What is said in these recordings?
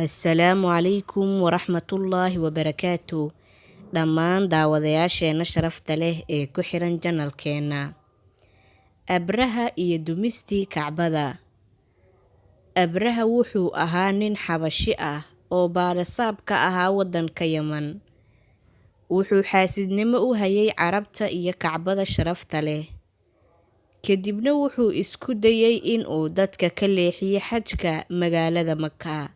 Assalaamu calaykum waraxmatullaahi wabarakaatu. Dhammaan daawadayaasheena sharafta leh ee ku xiran janalkeena. Abraha iyo dumistii Kacbada. Abraha wuxuu ahaa nin xabashi ah oo baadhasaab ka ahaa waddanka Yaman. Wuxuu xaasidnimo u hayay Carabta iyo Kacbada sharafta leh. Kadibna wuxuu isku dayay in uu dadka ka leexiyo xajka magaalada Maka.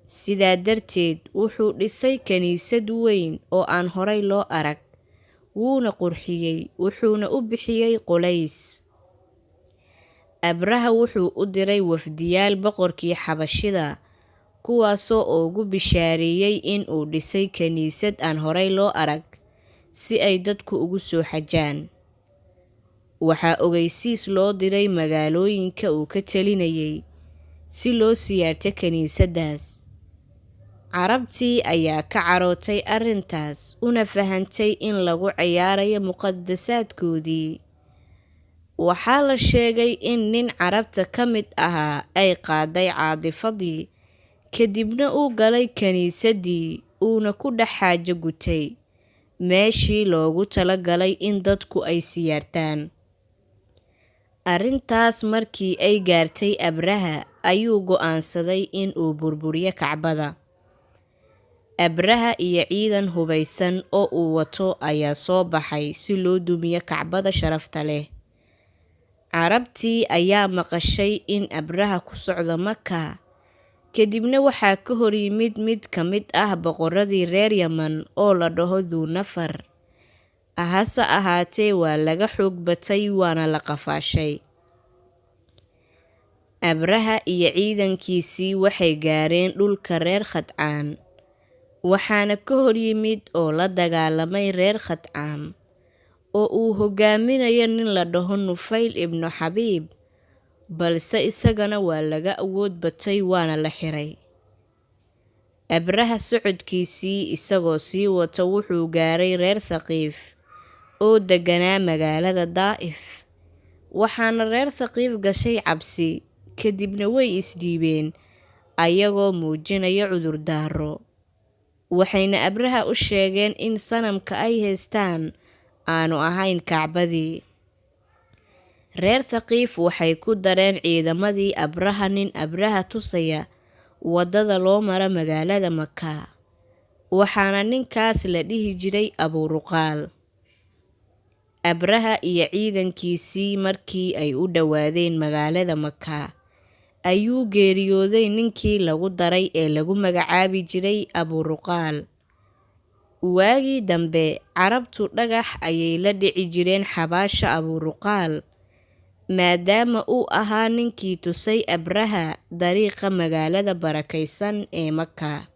Sidaa darteed wuxuu dhisay kaniisad weyn oo aan horay loo arag, wuuna qurxiyey, wuxuuna u bixiyey Qulays. Abraha wuxuu u diray wafdiyaal boqorkii xabashida, kuwaasoo ugu bishaareeyey in uu dhisay kaniisad aan horay loo arag, si ay dadku ugu soo xajaan. Waxaa ogeysiis loo diray magaalooyinka uu ka talinayay, si loo siyaarto kaniisaddaas. Carabtii ayaa ka carootay arrintaas, una fahantay in lagu ciyaarayo muqadasaadkoodii. Waxaa la sheegay in nin Carabta ka mid ahaa ay qaaday caadifadii, kadibna uu galay kaniisaddii, uuna ku dhex xaajo gutay, meeshii loogu talagalay in dadku ay siyaartaan. Arrintaas markii ay gaartay Abraha, ayuu go'aansaday in uu burburiyo Kacbada. Abraha iyo ciidan hubaysan oo uu wato ayaa soo baxay si loo dumiyo Kacbada sharafta leh. Carabtii ayaa maqashay in Abraha ku socdo Maka, kadibna waxaa ka hor yimid mid ka mid ah boqorradii reer Yaman oo la dhaho Dhunafar. Hase ahaatee waa laga xoog batay waana la qafaashay. Abraha iyo ciidankiisii waxay gaareen dhulka reer Khadcaan, waxaana ka hor yimid oo la dagaalamay reer Khadcaan, oo uu hogaaminayo nin la dhaho Nufayl ibnu Xabiib, balse isagana waa laga awood batay waana la xiray. Abraha socodkiisii isagoo sii wata wuxuu gaaray reer Thaqiif oo deganaa magaalada Daa'if, waxaana reer Thaqiif gashay cabsi, kadibna way isdhiibeen ayagoo muujinaya cudurdaaro. Waxayna Abraha u sheegeen in sanamka ay haystaan aanu ahayn Kacbadii. Reer Thaqiif waxay ku dareen ciidamadii Abraha nin Abraha tusaya waddada loo maro magaalada Maka, waxaana ninkaas la dhihi jiray Aburuqaal. Abraha iyo ciidankiisii markii ay u dhowaadeen magaalada Maka, ayuu geeriyooday ninkii lagu daray ee lagu magacaabi jiray Aburuqaal. Waagii dambe, Carabtu dhagax ayay la dhici jireen xabaasha Aburuqaal, maadaama uu ahaa ninkii tusay Abraha dariiqa magaalada barakaysan ee Maka.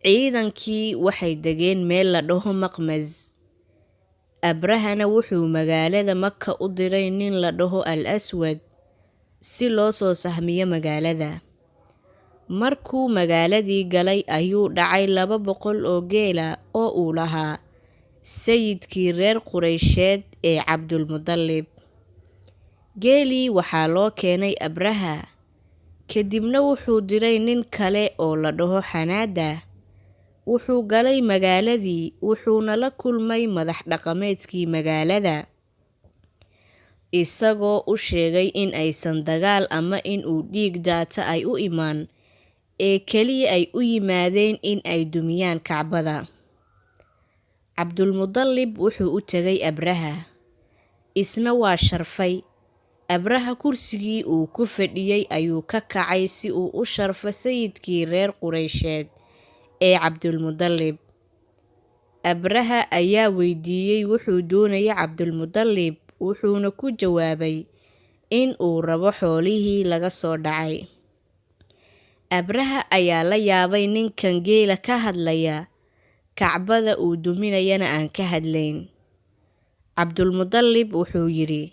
Ciidankii waxay degeen meel la dhaho Maqmas. Abrahana wuxuu magaalada Maka u diray nin la dhaho Al-Aswad si loo soo sahmiyo magaalada. Markuu magaaladii galay ayuu dhacay 200 oo geela oo uu lahaa sayidkii reer Quraysheed ee Cabdulmudallib. Geelii waxaa loo keenay Abraha, kadibna wuxuu diray nin kale oo la dhaho Xanaada. Wuxuu galay magaaladii, wuxuuna la kulmay madax dhaqameedkii magaalada, isagoo u sheegay in aysan dagaal ama in uu dhiig daata ay u imaan, ee keliya ay u yimaadeen in ay dumiyaan Kacbada. Cabdulmudallib wuxuu u tegay Abraha, isna waa sharfay. Abraha kursigii uu ku fadhiyey ayuu ka kacay si uu u sharfo sayidkii reer Quraysheed ee Cabdulmudallib. Abraha ayaa weydiiyey wuxuu doonaya Cabdulmudallib, wuxuuna ku jawaabay in uu rabo xoolihii laga soo dhacay. Abraha ayaa la yaabay ninkan geela ka hadlaya, Kacbada uu duminayana aan ka hadlayn. Cabdulmudallib wuxuu yidhi,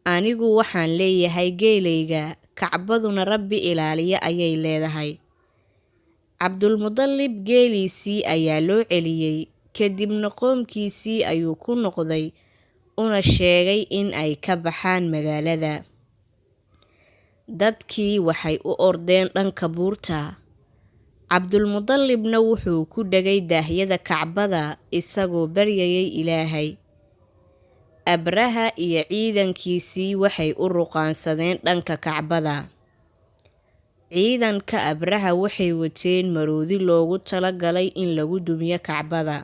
anigu waxaan leeyahay geelayga, Kacbaduna Rabbi ilaaliya ayay leedahay. Cabdulmudallib geeliisii ayaa loo celiyey, kadibna qoomkiisii ayuu ku noqday, una sheegay in ay ka baxaan magaalada. dadkii waxay u ordeen dhanka buurta. Cabdulmudallibna wuxuu ku dhegay daahyada Kacbada isagoo baryayay Ilaahay. Abraha iyo ciidankiisii waxay u ruqaansadeen dhanka Kacbada. Ciidanka Abraha waxay wateen maroodi loogu talagalay in lagu dumiyo Kacbada.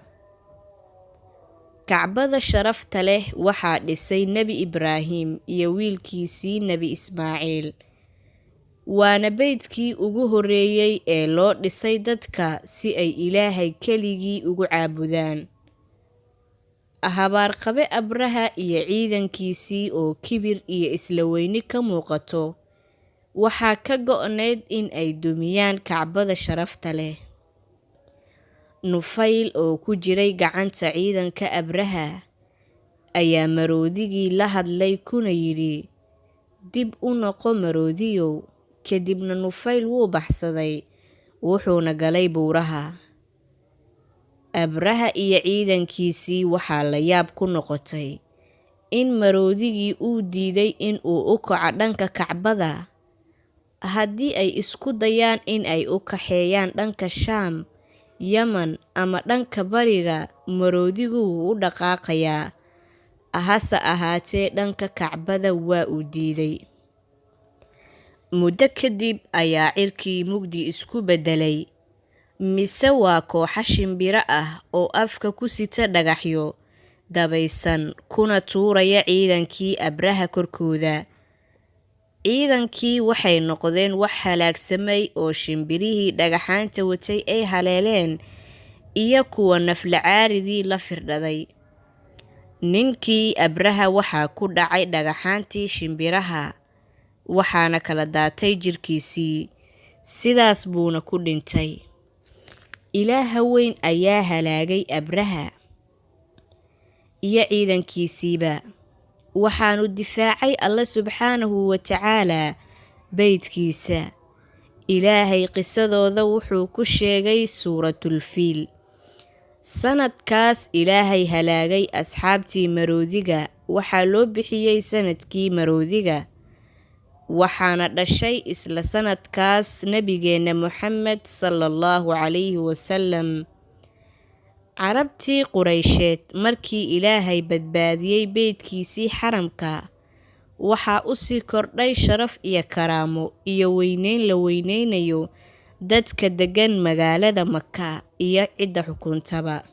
Kacbada sharafta leh waxaa dhisay Nebi Ibraahim iyo wiilkiisii Nebi Ismaaciil. Waana beydkii ugu horreeyay ee loo dhisay dadka si ay Ilaahay keligii ugu caabudaan. Habaarqabe Abraha iyo ciidankiisii oo kibir iyo isla weyni ka muuqato, waxaa ka go'neyd in ay dumiyaan Kacbada sharafta leh. Nufayl oo ku jiray gacanta ciidanka Abraha ayaa maroodigii la hadlay kuna yidhi, dib u noqo maroodiyow. Kadibna Nufayl wuu baxsaday, wuxuuna galay buuraha. Abraha iyo ciidankiisii waxaa la yaab ku noqotay in maroodigii uu diiday in uu u kaco dhanka Kacbada. Haddii ay isku dayaan in ay u kaxeeyaan dhanka Shaam, Yaman ama dhanka bariga, maroodigu wuu u dhaqaaqayaa. Hase ahaatee dhanka Kacbada waa uu diiday. Muddo kadib ayaa cirkii mugdi isku beddelay, mise waa kooxo shimbiro ah oo afka ku sita dhagaxyo dabaysan kuna tuuraya ciidankii Abraha korkooda. Ciidankii waxay noqdeen wax halaagsamay oo shimbirihii dhagaxaanta watay ay haleeleen iyo kuwa naflacaaridii la firdhaday. Ninkii Abraha waxaa ku dhacay dhagaxaantii shimbiraha, waxaana kala daatay jirkiisii, sidaas buuna ku dhintay. Ilaaha weyn ayaa halaagay Abraha iyo ciidankiisiiba, waxaanu difaacay Alle subxaanahu wa tacaalaa beydkiisa. Ilaahay qisadooda wuxuu ku sheegay suuratul Fiil. Sanadkaas Ilaahay halaagay asxaabtii maroodiga waxaa loo bixiyey sanadkii maroodiga, waxaana dhashay isla sanadkaas Nabigeena Muxamed sallallahu calayhi wasallam. Carabtii Quraysheed markii Ilaahay badbaadiyey beydkiisii xaramka, waxaa u sii kordhay sharaf iyo karaamo iyo weyneyn la weyneynayo dadka degan magaalada Maka iyo cidda xukuntaba.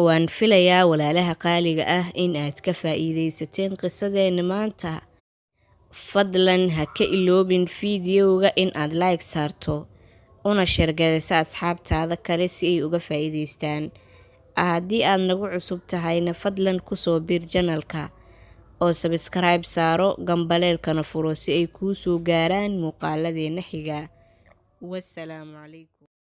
Waan filayaa walaalaha qaaliga ah in aad ka faa'iidaysateen qisadeena maanta. Fadlan ha ka iloobin fiidiyowga in aad like saarto una sheergarayso asxaabtaada kale si ay uga faa'iidaystaan. Haddii aad nagu cusub tahayna fadlan ku soo biir channelka oo subscribe saaro, gambaleelkana furo si ay kuu soo gaaraan muuqaaladeena xiga. Wassalaamu calaykum.